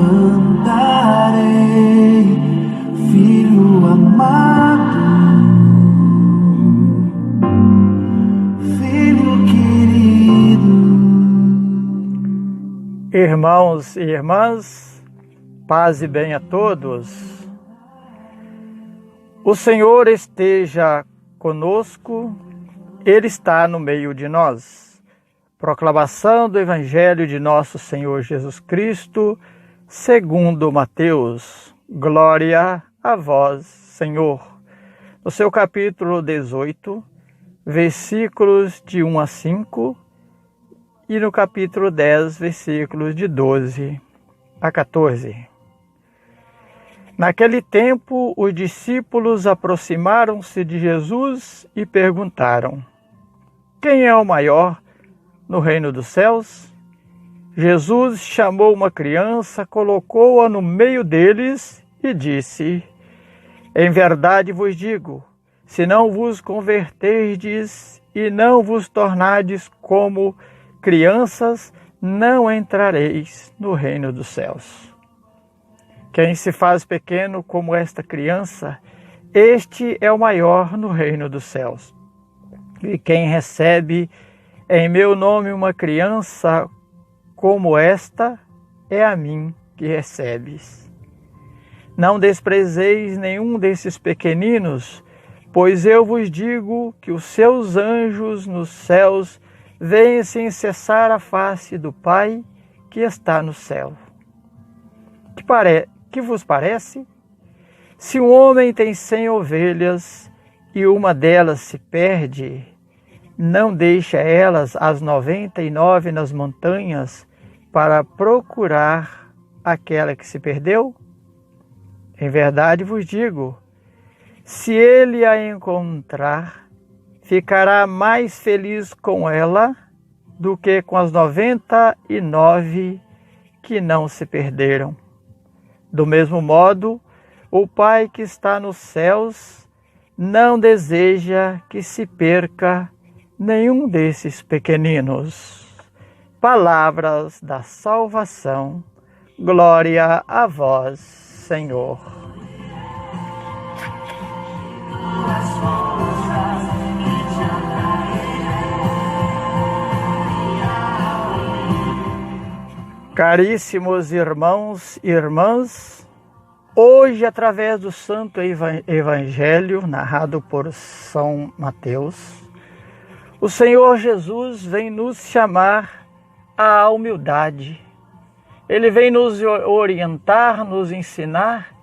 levantarei, filho amado, filho querido. Irmãos e irmãs, paz e bem a todos. O Senhor esteja conosco, Ele está no meio de nós. Proclamação do Evangelho de nosso Senhor Jesus Cristo, segundo Mateus. Glória a vós, Senhor. No seu capítulo 18, versículos de 1 a 5, e no capítulo 10, versículos de 12 a 14. Naquele tempo, os discípulos aproximaram-se de Jesus e perguntaram: quem é o maior no reino dos céus? Jesus chamou uma criança, colocou-a no meio deles e disse: em verdade vos digo, se não vos converterdes e não vos tornardes como crianças, não entrareis no reino dos céus. Quem se faz pequeno como esta criança, este é o maior no reino dos céus. E quem recebe em meu nome uma criança como esta, é a mim que recebes. Não desprezeis nenhum desses pequeninos, pois eu vos digo que os seus anjos nos céus veem sem cessar a face do Pai que está no céu. Que vos parece? Se um homem tem 100 ovelhas e uma delas se perde, não deixa elas as 99 nas montanhas para procurar aquela que se perdeu? Em verdade vos digo, se ele a encontrar, ficará mais feliz com ela do que com as 99 que não se perderam. Do mesmo modo, o Pai que está nos céus não deseja que se perca nenhum desses pequeninos. Palavras da salvação. Glória a vós, Senhor. Caríssimos irmãos e irmãs, hoje, através do Santo Evangelho, narrado por São Mateus, o Senhor Jesus vem nos chamar à humildade. Ele vem nos orientar, nos ensinar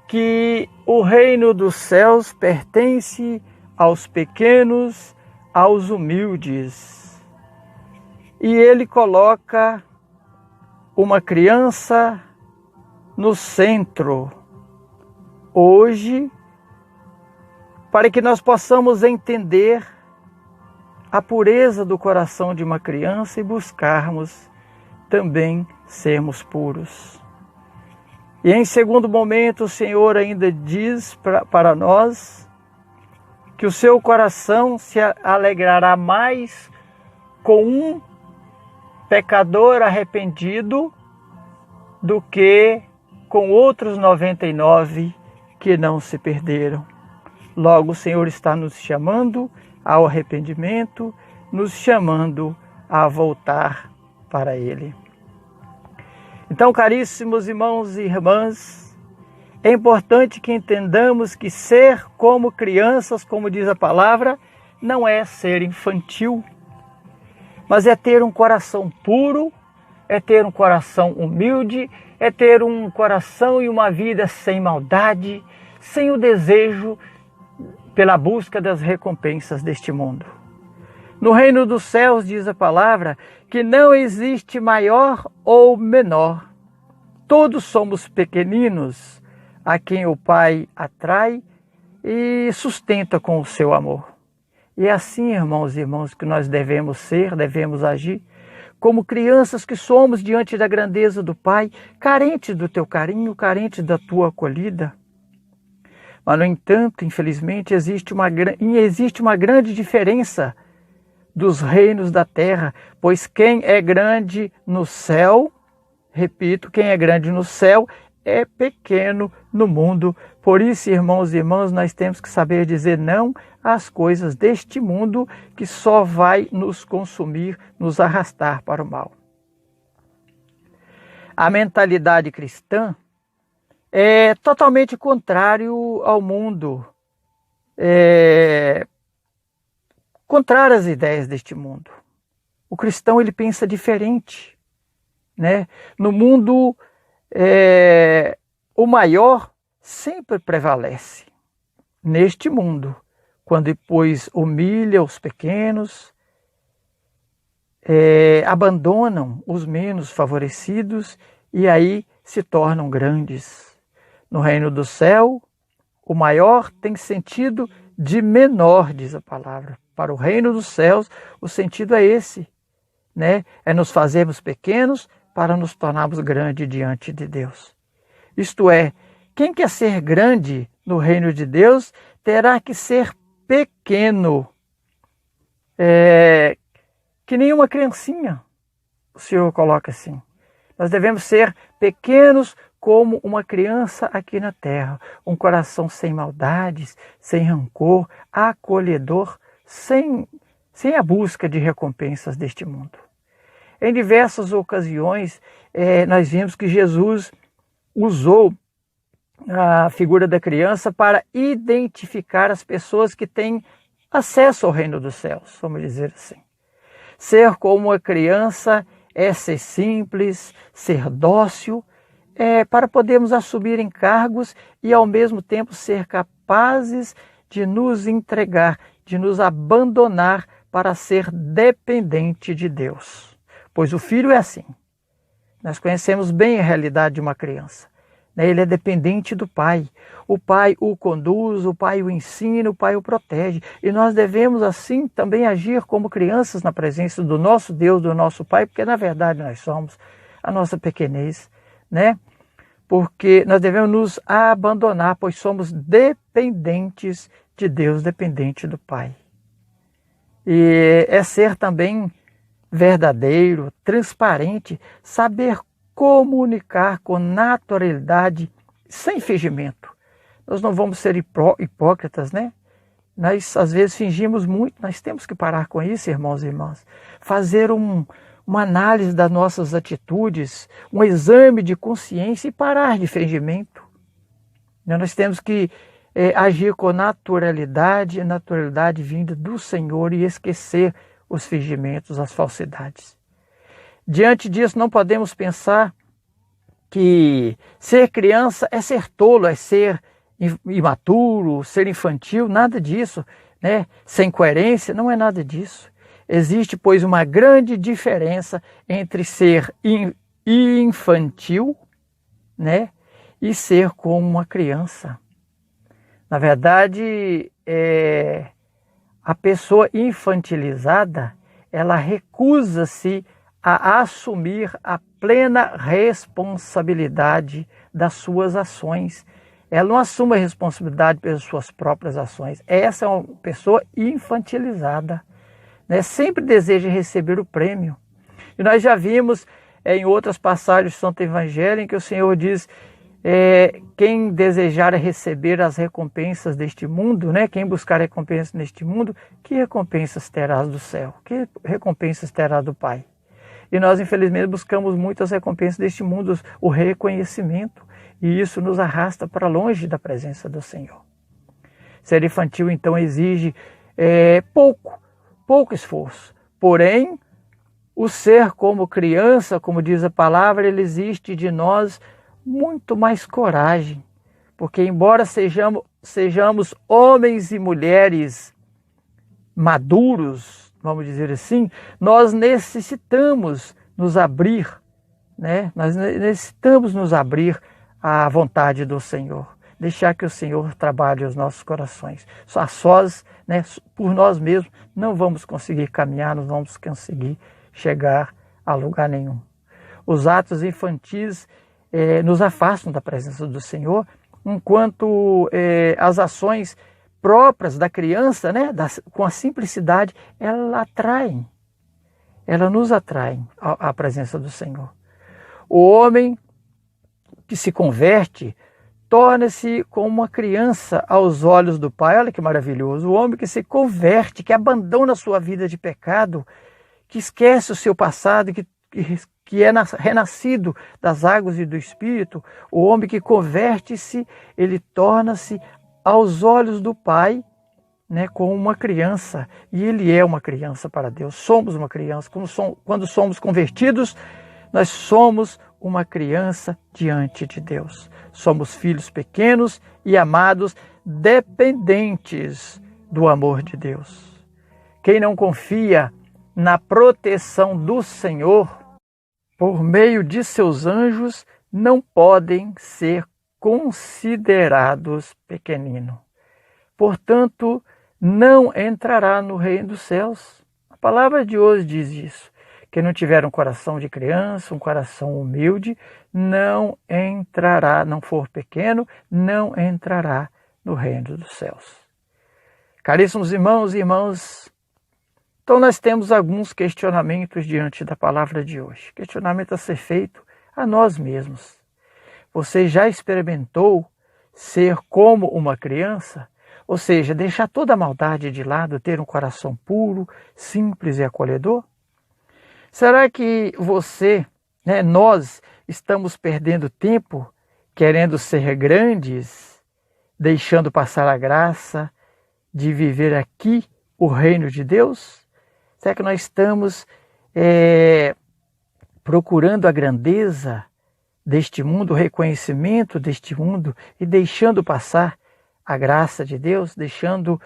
que o reino dos céus pertence aos pequenos, aos humildes. E Ele coloca uma criança no centro, hoje, para que nós possamos entender a pureza do coração de uma criança e buscarmos também sermos puros. E em segundo momento, o Senhor ainda diz para nós que o seu coração se alegrará mais com um pecador arrependido do que com outros 99 que não se perderam. Logo, o Senhor está nos chamando ao arrependimento, nos chamando a voltar para Ele. Então, caríssimos irmãos e irmãs, é importante que entendamos que ser como crianças, como diz a palavra, não é ser infantil, mas é ter um coração puro, é ter um coração humilde, é ter um coração e uma vida sem maldade, sem o desejo pela busca das recompensas deste mundo. No reino dos céus, diz a palavra, que não existe maior ou menor. Todos somos pequeninos, a quem o Pai atrai e sustenta com o seu amor. E é assim, irmãos e irmãs, que nós devemos ser, devemos agir, como crianças que somos diante da grandeza do Pai, carentes do teu carinho, carentes da tua acolhida. Mas, no entanto, infelizmente, existe uma grande diferença dos reinos da terra, pois quem é grande no céu repito, quem é grande no céu é pequeno no mundo. Por isso, irmãos e irmãs, nós temos que saber dizer não às coisas deste mundo que só vai nos consumir, nos arrastar para o mal. A mentalidade cristã é totalmente contrário ao mundo, contrário às ideias deste mundo. O cristão, ele pensa diferente, né? No mundo, o maior sempre prevalece. Neste mundo, quando depois humilha os pequenos, abandonam os menos favorecidos e aí se tornam grandes. No reino do céu, o maior tem sentido de menor, diz a palavra. Para o reino dos céus, o sentido é esse, né? É nos fazermos pequenos para nos tornarmos grandes diante de Deus. Isto é, quem quer ser grande no reino de Deus terá que ser pequeno. Que nem uma criancinha, o Senhor coloca assim. Nós devemos ser pequenos como uma criança aqui na terra, um coração sem maldades, sem rancor, acolhedor, sem a busca de recompensas deste mundo. Em diversas ocasiões, nós vimos que Jesus usou a figura da criança para identificar as pessoas que têm acesso ao reino dos céus, vamos dizer assim. Ser como uma criança é ser simples, ser dócil, para podermos assumir encargos e ao mesmo tempo ser capazes de nos entregar, de nos abandonar para ser dependente de Deus. Pois o filho é assim. Nós conhecemos bem a realidade de uma criança. Ele é dependente do pai. O pai o conduz, o pai o ensina, o pai o protege. E nós devemos assim também agir como crianças na presença do nosso Deus, do nosso Pai, porque na verdade nós somos a nossa pequenez, né? Porque nós devemos nos abandonar, pois somos dependentes de Deus, dependente do Pai. E é ser também verdadeiro, transparente, saber comunicar com naturalidade, sem fingimento. Nós não vamos ser hipócritas, né? Nós às vezes fingimos muito, nós temos que parar com isso, irmãos e irmãs. Fazer uma análise das nossas atitudes, um exame de consciência e parar de fingimento. Nós temos que agir com naturalidade vinda do Senhor e esquecer os fingimentos, as falsidades. Diante disso, não podemos pensar que ser criança é ser tolo, é ser imaturo, ser infantil, nada disso, né? Sem coerência, não é nada disso. Existe, pois, uma grande diferença entre ser infantil, né, e ser como uma criança. Na verdade, a pessoa infantilizada, ela recusa-se a assumir a plena responsabilidade das suas ações. Ela não assume a responsabilidade pelas suas próprias ações. Essa é uma pessoa infantilizada, né? Sempre deseja receber o prêmio. E nós já vimos em outras passagens do Santo Evangelho em que o Senhor diz: quem desejar receber as recompensas deste mundo, né? Quem buscar recompensas neste mundo, que recompensas terás do céu? Que recompensas terá do Pai? E nós, infelizmente, buscamos muitas recompensas deste mundo, o reconhecimento, e isso nos arrasta para longe da presença do Senhor. Ser infantil, então, exige pouco esforço. Porém, o ser como criança, como diz a palavra, ele exige de nós muito mais coragem. Porque, embora sejamos homens e mulheres maduros, vamos dizer assim, nós necessitamos nos abrir, né? Nós necessitamos nos abrir à vontade do Senhor, deixar que o Senhor trabalhe os nossos corações. Só sós, né, por nós mesmos, não vamos conseguir caminhar, não vamos conseguir chegar a lugar nenhum. Os atos infantis nos afastam da presença do Senhor, enquanto as ações próprias da criança, né, com a simplicidade, elas nos atraem à presença do Senhor. O homem que se converte torna-se como uma criança aos olhos do Pai. Olha que maravilhoso. O homem que se converte, que abandona a sua vida de pecado, que esquece o seu passado, que é renascido das águas e do Espírito, o homem que converte-se, ele torna-se aos olhos do Pai, né, como uma criança. E ele é uma criança para Deus. Somos uma criança. Quando somos convertidos, nós somos uma criança diante de Deus. Somos filhos pequenos e amados, dependentes do amor de Deus. Quem não confia na proteção do Senhor, por meio de seus anjos, não podem ser considerados pequeninos. Portanto, não entrará no reino dos céus. A palavra de hoje diz isso. Quem não tiver um coração de criança, um coração humilde, não entrará, não for pequeno, não entrará no reino dos céus. Caríssimos irmãos e irmãs, então nós temos alguns questionamentos diante da palavra de hoje. Questionamento a ser feito a nós mesmos. Você já experimentou ser como uma criança? Ou seja, deixar toda a maldade de lado, ter um coração puro, simples e acolhedor? Será que nós estamos perdendo tempo querendo ser grandes, deixando passar a graça de viver aqui o reino de Deus? Será que nós estamos procurando a grandeza deste mundo, o reconhecimento deste mundo e deixando passar a graça de Deus, deixando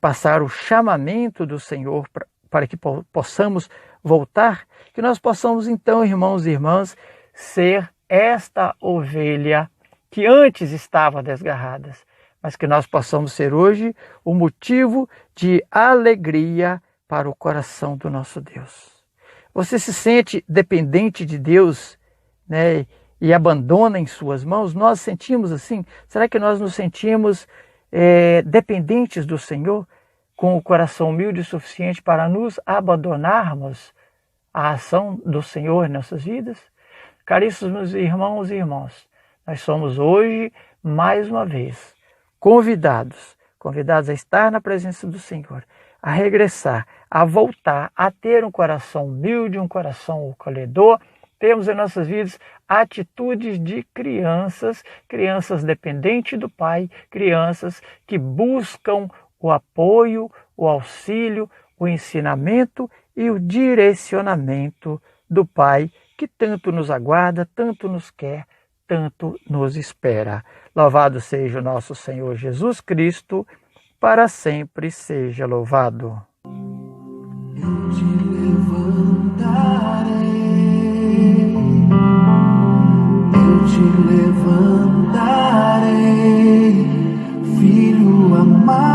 passar o chamamento do Senhor para que possamos voltar? Que nós possamos então, irmãos e irmãs, ser esta ovelha que antes estava desgarrada, mas que nós possamos ser hoje o motivo de alegria para o coração do nosso Deus. Você se sente dependente de Deus, né, e abandona em suas mãos? Nós sentimos assim? Será que nós nos sentimos dependentes do Senhor, com o coração humilde o suficiente para nos abandonarmos à ação do Senhor em nossas vidas? Caríssimos irmãos e irmãs, nós somos hoje, mais uma vez, convidados a estar na presença do Senhor, a regressar, a voltar, a ter um coração humilde, um coração acolhedor. Temos em nossas vidas atitudes de crianças dependentes do Pai, crianças que buscam o apoio, o auxílio, o ensinamento e o direcionamento do Pai, que tanto nos aguarda, tanto nos quer, tanto nos espera. Louvado seja o nosso Senhor Jesus Cristo, para sempre seja louvado. Eu te levantarei, eu te levantarei, filho amado.